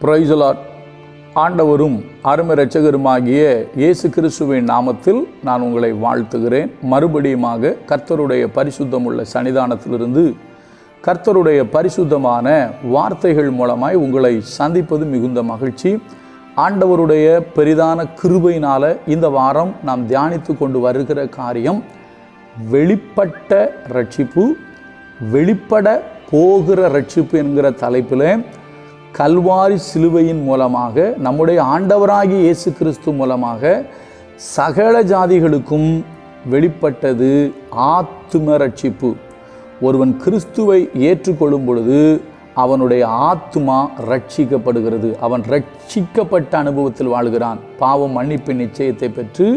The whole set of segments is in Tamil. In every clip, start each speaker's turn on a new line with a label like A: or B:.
A: Praise the Lord. ஆண்டவரும் அருமை இரட்சகருமாகிய இயேசு கிறிஸ்துவின் நாமத்தில் நான் உங்களை வாழ்த்துகிறேன். மறுபடியுமாக கர்த்தருடைய பரிசுத்தமுள்ள சன்னிதானத்திலிருந்து கர்த்தருடைய பரிசுத்தமான வார்த்தைகள் மூலமாய் உங்களை சந்திப்பது மிகுந்த மகிழ்ச்சி. ஆண்டவருடைய பெரிதான கிருபையினால் இந்த வாரம் நாம் தியானித்து கொண்டு வருகிற காரியம் வெளிப்பட்ட ரட்சிப்பு, வெளிப்பட போகிற ரட்சிப்பு என்கிற தலைப்பில் கல்வாரி சிலுவையின் மூலமாக நம்முடைய ஆண்டவராகிய இயேசு கிறிஸ்து மூலமாக சகல ஜாதிகளுக்கும் வெளிப்பட்டது ஆத்தும ரட்சிப்பு. ஒருவன் கிறிஸ்துவை ஏற்றுக்கொள்ளும் பொழுது அவனுடைய ஆத்துமா ரட்சிக்கப்படுகிறது. அவன் ரட்சிக்கப்பட்ட அனுபவத்தில் வாழ்கிறான். பாவம் மன்னிப்பின் நிச்சயத்தை பெற்று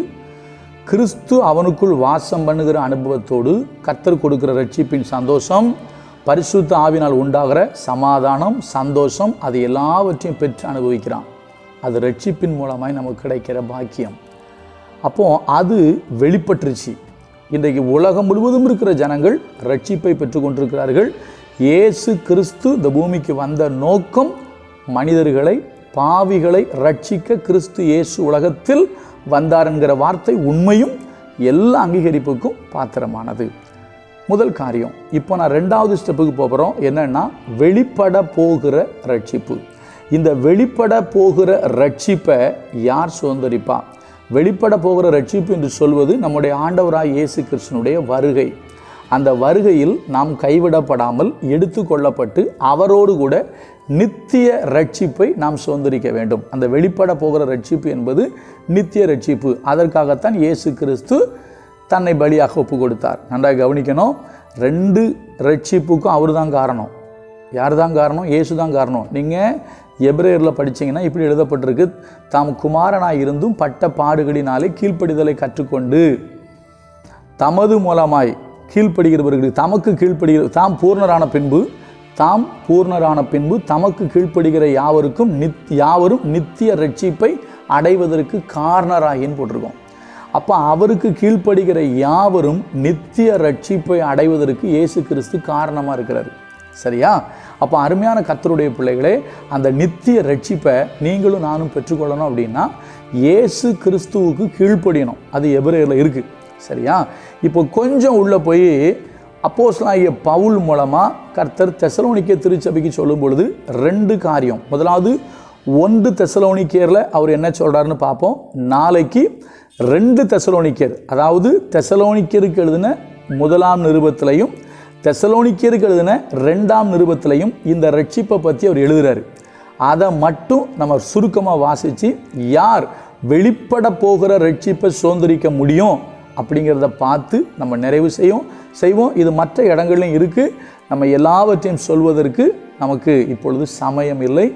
A: கிறிஸ்து அவனுக்குள் வாசம் பண்ணுகிற அனுபவத்தோடு கர்த்தர் கொடுக்கிற ரட்சிப்பின் சந்தோஷம், பரிசுத்த ஆவினால் உண்டாகிற சமாதானம், சந்தோஷம், அது எல்லாவற்றையும் பெற்று அனுபவிக்கிறான். அது ரட்சிப்பின் மூலமாய் நமக்கு கிடைக்கிற பாக்கியம். அப்போது அது வெளிப்பட்டுருச்சு. இன்றைக்கு உலகம் முழுவதும் இருக்கிற ஜனங்கள் ரட்சிப்பை பெற்றுக்கொண்டிருக்கிறார்கள். இயேசு கிறிஸ்து இந்த பூமிக்கு வந்த நோக்கம் மனிதர்களை, பாவிகளை ரட்சிக்க கிறிஸ்து இயேசு உலகத்தில் வந்தார் என்கிற வார்த்தை உண்மையும் எல்லா அங்கீகரிப்புக்கும் பாத்திரமானது. முதல் காரியம். இப்போ நான் ரெண்டாவது ஸ்டெப்புக்கு போகிறோம். என்னன்னா வெளிப்பட போகிற ரட்சிப்பு. இந்த வெளிப்பட போகிற ரட்சிப்பை யார் சுதந்தரிப்பா? வெளிப்பட போகிற ரட்சிப்பு என்று சொல்வது நம்முடைய ஆண்டவராய் இயேசு கிறிஸ்துனுடைய வருகை. அந்த வருகையில் நாம் கைவிடப்படாமல் எடுத்து கொள்ளப்பட்டு அவரோடு கூட நித்திய ரட்சிப்பை நாம் சுதந்திரிக்க வேண்டும். அந்த வெளிப்பட போகிற ரட்சிப்பு என்பது நித்திய ரட்சிப்பு. அதற்காகத்தான் இயேசு கிறிஸ்து தன்னை பலியாக ஒப்பு கொடுத்தார். நன்றாக கவனிக்கணும். ரெண்டு ரட்சிப்புக்கும் அவர் தான் காரணம். யார் தான் காரணம்? இயேசு தான் காரணம். நீங்கள் எபிரேயரில் படித்தீங்கன்னா இப்படி எழுதப்பட்டிருக்கு, தாம் குமாரனாய் இருந்தும் பட்ட பாடுகளினாலே கீழ்ப்படிதலை கற்றுக்கொண்டு தமது மூலமாய் கீழ்ப்படுகிறவர்களுக்கு தமக்கு கீழ்ப்படுகிற தாம் பூர்ணரான பின்பு தமக்கு கீழ்ப்படுகிற யாவரும் நித்திய ரட்சிப்பை அடைவதற்கு காரணராகின்னு போட்டிருக்கோம். அப்போ அவருக்கு கீழ்ப்படுகிற யாவரும் நித்திய ரட்சிப்பை அடைவதற்கு இயேசு கிறிஸ்து காரணமாக இருக்கிறார். சரியா? அப்போ அருமையான கர்த்தருடைய பிள்ளைகளே, அந்த நித்திய ரட்சிப்பை நீங்களும் நானும் பெற்றுக்கொள்ளணும் அப்படின்னா இயேசு கிறிஸ்துவுக்கு கீழ்ப்படியணும். அது எபிரேயரில் இருக்குது. சரியா? இப்போ கொஞ்சம் உள்ளே போய் அப்போஸ்தலனாகிய பவுல் மூலமாக கர்த்தர் தெசலோனிக்கே திருச்சபைக்கு சொல்லும் பொழுது ரெண்டு காரியம். முதலாவது 1 தெசலோனிக்கேரில் அவர் என்ன சொல்கிறாருன்னு பார்ப்போம். நாளைக்கு 2 தெசலோனிக்கேர், அதாவது தெசலோனிக்கருக்கு எழுதின 1ஆம் நிருபத்திலையும் தெசலோனிக்கருக்கு எழுதின 2ஆம் நிருபத்திலையும் இந்த ரட்சிப்பை பற்றி அவர் எழுதுகிறாரு. அதை மட்டும் நம்ம சுருக்கமாக வாசித்து யார் வெளிப்பட போகிற ரட்சிப்பை சுதந்திரிக்க முடியும் அப்படிங்கிறத பார்த்து நம்ம நிறைவு செய்வோம். இது மற்ற இடங்கள்லையும் இருக்குது. நம்ம எல்லாவற்றையும் சொல்வதற்கு நமக்கு இப்பொழுது சமயம் இல்லை.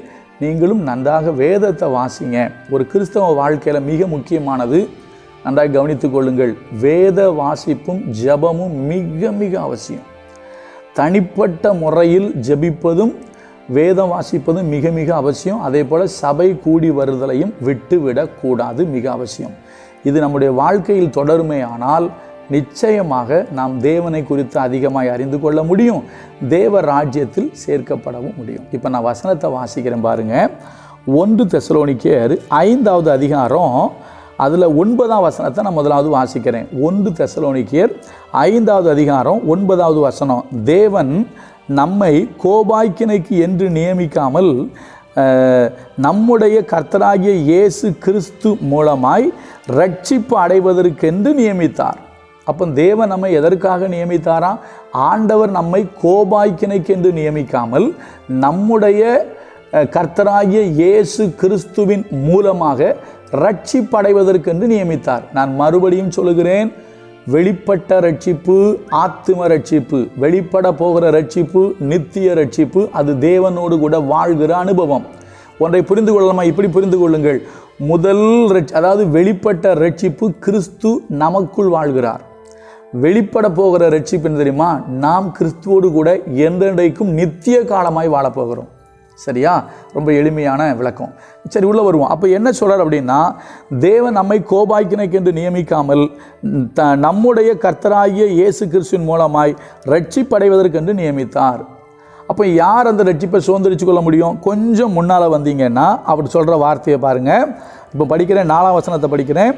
A: நீங்களும் நன்றாக வேதத்தை வாசிங்க. ஒரு கிறிஸ்தவ வாழ்க்கையில் மிக முக்கியமானது, நன்றாக கவனித்து கொள்ளுங்கள், வேத வாசிப்பும் ஜெபமும் மிக மிக அவசியம். தனிப்பட்ட முறையில் ஜெபிப்பதும் வேதம் வாசிப்பதும் மிக மிக அவசியம். அதே போல் சபை கூடி வருதலையும் விட்டுவிடக்கூடாது, மிக அவசியம். இது நம்முடைய வாழ்க்கையில் தொடருமேயானால் நிச்சயமாக நாம் தேவனை குறித்து அதிகமாக அறிந்து கொள்ள முடியும், தேவ ராஜ்யத்தில் சேர்க்கப்படவும் முடியும். இப்போ நான் வசனத்தை வாசிக்கிறேன் பாருங்கள். 1 தெசலோனிக்கேர் 5ஆவது அதிகாரம் அதில் 9ஆம் வசனத்தை நான் முதலாவது வாசிக்கிறேன். 1 தெசலோனிக்கேர் 5ஆவது அதிகாரம் 9ஆவது வசனம். தேவன் நம்மை கோபாக்கினைக்கு என்று நியமிக்காமல் நம்முடைய கர்த்தராகிய இயேசு கிறிஸ்து மூலமாய் ரட்சிப்பு அடைவதற்கென்று நியமித்தார். அப்போ தேவன் நம்மை எதற்காக நியமித்தாரா? ஆண்டவர் நம்மை கோபாக்கினைக்கு என்று நியமிக்காமல் நம்முடைய கர்த்தராகிய இயேசு கிறிஸ்துவின் மூலமாக ரட்சிப்படைவதற்கென்று நியமித்தார். நான் மறுபடியும் சொல்லுகிறேன், வெளிப்பட்ட ரட்சிப்பு ஆத்தும ரட்சிப்பு, வெளிப்பட போகிற ரட்சிப்பு நித்திய ரட்சிப்பு. அது தேவனோடு கூட வாழ்கிற அனுபவம். ஒன்றை புரிந்து கொள்ளலாமா? இப்படி புரிந்து கொள்ளுங்கள். முதல் அதாவது வெளிப்பட்ட ரட்சிப்பு கிறிஸ்து நமக்குள் வாழ்கிறார். வெளிப்பட போகிற ரட்சிப்பு என்ன தெரியுமா? நாம் கிறிஸ்துவோடு கூட என்றென்றைக்கும் நித்திய காலமாய் வாழப்போகிறோம். சரியா? ரொம்ப எளிமையான விளக்கம். சரி, உள்ளே வருவோம். அப்போ என்ன சொல்கிறார் அப்படின்னா, தேவன் நம்மை கோபாக்கினைக்கு என்று நியமிக்காமல் நம்முடைய கர்த்தராகிய இயேசு கிறிஸ்துவின் மூலமாய் ரட்சிப்படைவதற்கென்று நியமித்தார். அப்போ யார் அந்த ரட்சிப்பை சுதந்திரிச்சு கொள்ள முடியும்? கொஞ்சம் முன்னால் வந்தீங்கன்னா அப்படி சொல்கிற வார்த்தையை பாருங்கள். இப்போ படிக்கிறேன், 4ஆம் வசனத்தை படிக்கிறேன்.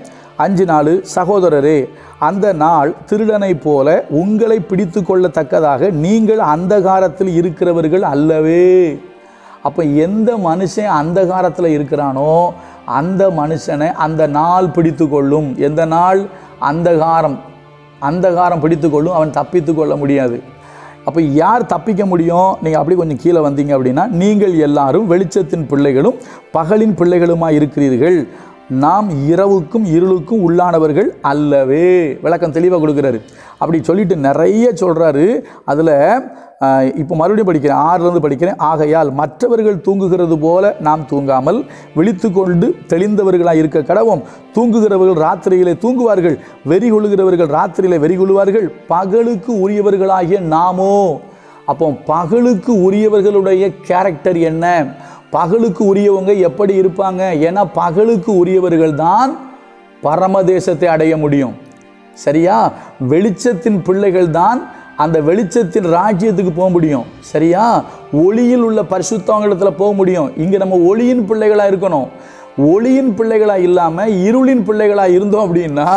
A: 5:4 சகோதரரே, அந்த நாள் திருடனை போல உங்களை பிடித்து கொள்ளத்தக்கதாக நீங்கள் அந்தகாரத்தில் இருக்கிறவர்கள் அல்லவே. அப்போ எந்த மனுஷன் அந்தகாரத்தில் இருக்கிறானோ அந்த மனுஷனை அந்த நாள் பிடித்து கொள்ளும். எந்த நாள்? அந்தகாரம் பிடித்து கொள்ளும். அவன் தப்பித்து கொள்ள முடியாது. அப்போ யார் தப்பிக்க முடியும்? நீங்கள் அப்படி கொஞ்சம் கீழே வந்தீங்க அப்படின்னா, நீங்கள் எல்லாரும் வெளிச்சத்தின் பிள்ளைகளும் பகலின் பிள்ளைகளுமாய் இருக்கிறீர்கள். நாம் இரவுக்கும் இருளுக்கும் உள்ளானவர்கள் அல்லவே. விளக்கம் தெளிவாக கொடுக்குறாரு. அப்படி சொல்லிட்டு நிறைய சொல்கிறாரு. அதில் இப்போ மறுபடியும் படிக்கிறேன், 6லேருந்து படிக்கிறேன். ஆகையால் மற்றவர்கள் தூங்குகிறது போல நாம் தூங்காமல் விழித்து கொண்டு தெளிந்தவர்களாக இருக்க கடவோம். தூங்குகிறவர்கள் ராத்திரியிலே தூங்குவார்கள், வெறி கொள்ளுகிறவர்கள் ராத்திரியிலே வெறி கொள்வார்கள். பகலுக்கு உரியவர்களாகிய நாமோ. அப்போ பகலுக்கு உரியவர்களுடைய கேரக்டர் என்ன? பகலுக்கு உரியவங்க எப்படி இருப்பாங்க? ஏன்னா பகலுக்கு உரியவர்கள் தான் பரமதேசத்தை அடைய முடியும். சரியா? வெளிச்சத்தின் பிள்ளைகள் தான் அந்த வெளிச்சத்தின் ராஜ்யத்துக்கு போக முடியும். சரியா? ஒளியில் உள்ள பரிசுத்தவங்களிடத்தில் போக முடியும். இங்கே நம்ம ஒளியின் பிள்ளைகளாக இருக்கணும். ஒளியின் பிள்ளைகளாக இல்லாமல் இருளின் பிள்ளைகளாக இருந்தோம் அப்படின்னா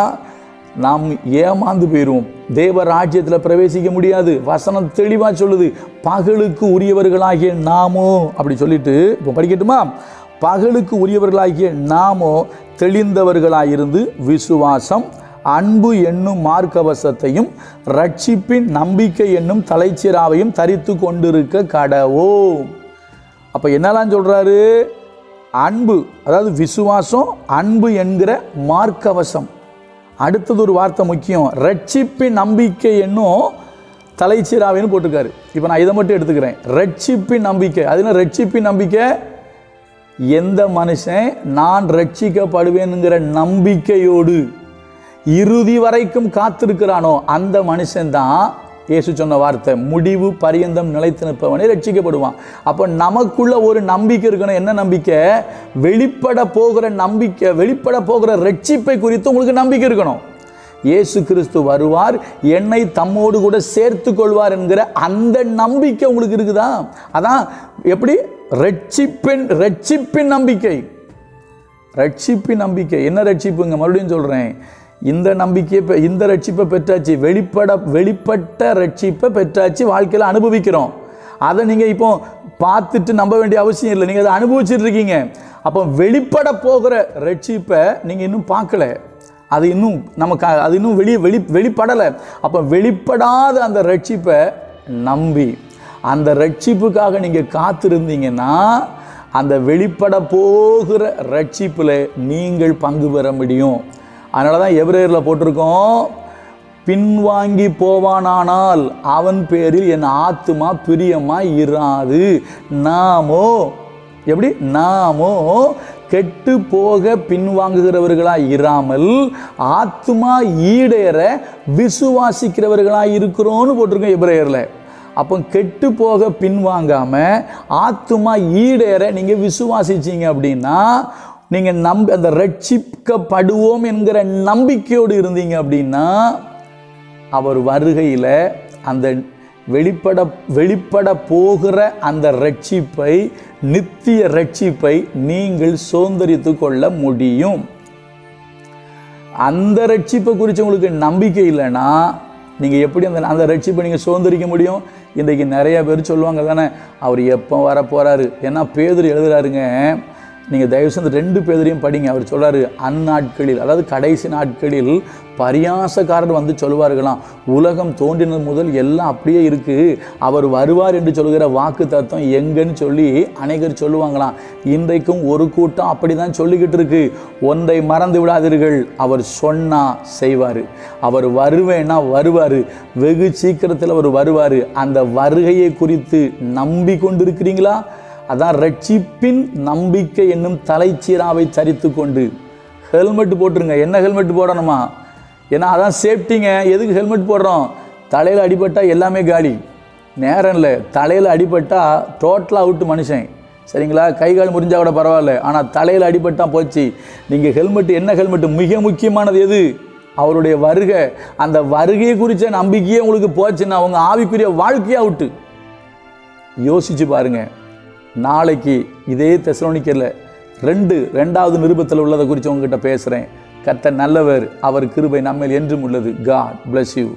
A: நாம் ஏமாந்து போயிடுவோம். தேவ ராஜ்யத்தில் பிரவேசிக்க முடியாது. வசனம் தெளிவாக சொல்லுது, பகலுக்கு உரியவர்களாகிய நாமோ. அப்படி சொல்லிட்டு இப்போ படிக்கட்டுமா? பகலுக்கு உரியவர்களாகிய நாமோ தெளிந்தவர்களாயிருந்து விசுவாசம், அன்பு என்னும் மார்க்கவசத்தையும் ரட்சிப்பின் நம்பிக்கை என்னும் தலைச்சிராவையும் தரித்து கொண்டிருக்க கடவோம். அப்போ என்னெல்லாம் சொல்கிறாரு? அன்பு, அதாவது விசுவாசம், அன்பு என்கிற மார்க்கவசம். அடுத்தது ஒரு வார்த்தை முக்கியம், ரட்சிப்பின் நம்பிக்கை என்னும் தலைச்சிராவைன்னு போட்டிருக்காரு. இப்போ நான் இதை மட்டும் எடுத்துக்கிறேன். ரட்சிப்பின் நம்பிக்கை. அது என்ன ரட்சிப்பின் நம்பிக்கை? எந்த மனுஷன் நான் ரட்சிக்கப்படுவேனுங்கிற நம்பிக்கையோடு இறுதி வரைக்கும் காத்திருக்கிறானோ அந்த மனுஷன்தான் இயேசு சொன்ன வார்த்தை, முடிவு பரியந்தம் நிலைத்து நிற்பவனே ரட்சிக்கப்படுவான். அப்போ நமக்குள்ள ஒரு நம்பிக்கை இருக்கணும். என்ன நம்பிக்கை? வெளிப்பட போகிற நம்பிக்கை, வெளிப்பட போகிற ரட்சிப்பை குறித்து உங்களுக்கு நம்பிக்கை இருக்கணும். இயேசு கிறிஸ்து வருவார், என்னை தம்மோடு கூட சேர்த்து கொள்வார் என்கிற அந்த நம்பிக்கை உங்களுக்கு இருக்குதா? அதான் எப்படி? ரட்சிப்பின் நம்பிக்கை. ரட்சிப்பின் நம்பிக்கை என்ன ரட்சிப்புங்க? மறுபடியும் சொல்கிறேன், இந்த நம்பிக்கையை, இந்த ரட்சிப்பை பெற்றாச்சு, வெளிப்பட்ட ரட்சிப்பை பெற்றாச்சு, வாழ்க்கையில் அனுபவிக்கிறோம். அதை நீங்கள் இப்போ பார்த்துட்டு நம்ப வேண்டிய அவசியம் இல்லை, நீங்கள் அதை அனுபவிச்சுட்டு இருக்கீங்க. அப்போ வெளிப்பட போகிற ரட்சிப்பை நீங்கள் இன்னும் பார்க்கல, அது இன்னும் நமக்கு அது இன்னும் வெளிப்படலை. அப்போ வெளிப்படாத அந்த ரட்சிப்பை நம்பி அந்த ரட்சிப்புக்காக நீங்கள் காத்திருந்தீங்கன்னா அந்த வெளிப்பட போகிற ரட்சிப்பில் நீங்கள் பங்கு பெற முடியும். அதனால தான் எபிரேயரில் போட்டிருக்கோம், பின்வாங்கி போவானானால் அவன் பேரில் என் ஆத்துமா பிரியமாய் இராது. நாமோ எப்படி? நாமோ கெட்டு போக பின்வாங்குகிறவர்களாய் இராமல் ஆத்துமா ஈடேற விசுவாசிக்கிறவர்களாய் இருக்கிறோன்னு போட்டிருக்கோம் எபிரேயரில். அப்போ கெட்டு போக பின்வாங்காமல் ஆத்துமா ஈடேற நீங்கள் விசுவாசிச்சிங்க அப்படின்னா நீங்கள் அந்த ரட்சிக்கப்படுவோம் என்கிற நம்பிக்கையோடு இருந்தீங்க அப்படின்னா அவர் வருகையில் அந்த வெளிப்பட போகிற அந்த ரட்சிப்பை, நித்திய ரட்சிப்பை நீங்கள் சுதந்தரித்து கொள்ள முடியும். அந்த ரட்சிப்பை குறித்து உங்களுக்கு நம்பிக்கை இல்லைன்னா நீங்கள் எப்படி அந்த ரட்சிப்பை நீங்கள் சுதந்தரிக்க முடியும்? இன்றைக்கு நிறைய பேர் சொல்லுவாங்க தானே, அவர் எப்போ வர போகிறாரு. ஏன்னா பேதுரு எழுதுறாருங்க, நீங்கள் தயவு செஞ்சு 2 பேரையும் படிங்க. அவர் சொல்கிறாரு, அந்நாட்களில், அதாவது கடைசி நாட்களில் பரியாசக்காரர் வந்து சொல்லுவார்களாம், உலகம் தோன்றினது முதல் எல்லாம் அப்படியே இருக்குது, அவர் வருவார் என்று சொல்கிற வாக்கு தத்துவம் எங்கன்னு சொல்லி அநேகர் சொல்லுவாங்களாம். இன்றைக்கும் ஒரு கூட்டம் அப்படி தான் சொல்லிக்கிட்டு இருக்கு. ஒன்றை மறந்து விடாதீர்கள், அவர் சொன்னால் செய்வார். அவர் வருவேன்னா வருவார், வெகு சீக்கிரத்தில் அவர் வருவார். அந்த வருகையை குறித்து நம்பிக்கொண்டிருக்கிறீங்களா? அதான் ரட்சிப்பின் நம்பிக்கை என்னும் தலைச்சீராவை சரித்து கொண்டு. ஹெல்மெட் போட்டுருங்க. என்ன ஹெல்மெட் போடணுமா? ஏன்னா அதான் சேஃப்டிங்க. எதுக்கு ஹெல்மெட் போடுறோம்? தலையில் அடிபட்டால் எல்லாமே காலி. நேரம் இல்லை, தலையில் அடிபட்டால் டோட்டலாக அவுட்டு மனுஷன். சரிங்களா? கை கால் முறிஞ்சால் கூட பரவாயில்ல, ஆனால் தலையில் அடிபட்டால் போச்சு. நீங்கள் ஹெல்மெட், என்ன ஹெல்மெட்? மிக முக்கியமானது எது? அவருடைய வருகை. அந்த வருகையை குறித்த நம்பிக்கையே உங்களுக்கு போச்சுன்னா உங்கள் ஆவிக்குரிய வாழ்க்கையை அவுட்டு. யோசிச்சு பாருங்க. நாளைக்கு இதே தெசலோனிக்கேயர்ல ரெண்டாவது நிருபத்தில் உள்ளதை குறித்து உங்ககிட்ட பேசுகிறேன். கர்த்தர் நல்லவர், அவர் கிருபை நம்மேல் என்றும் உள்ளது. God bless you.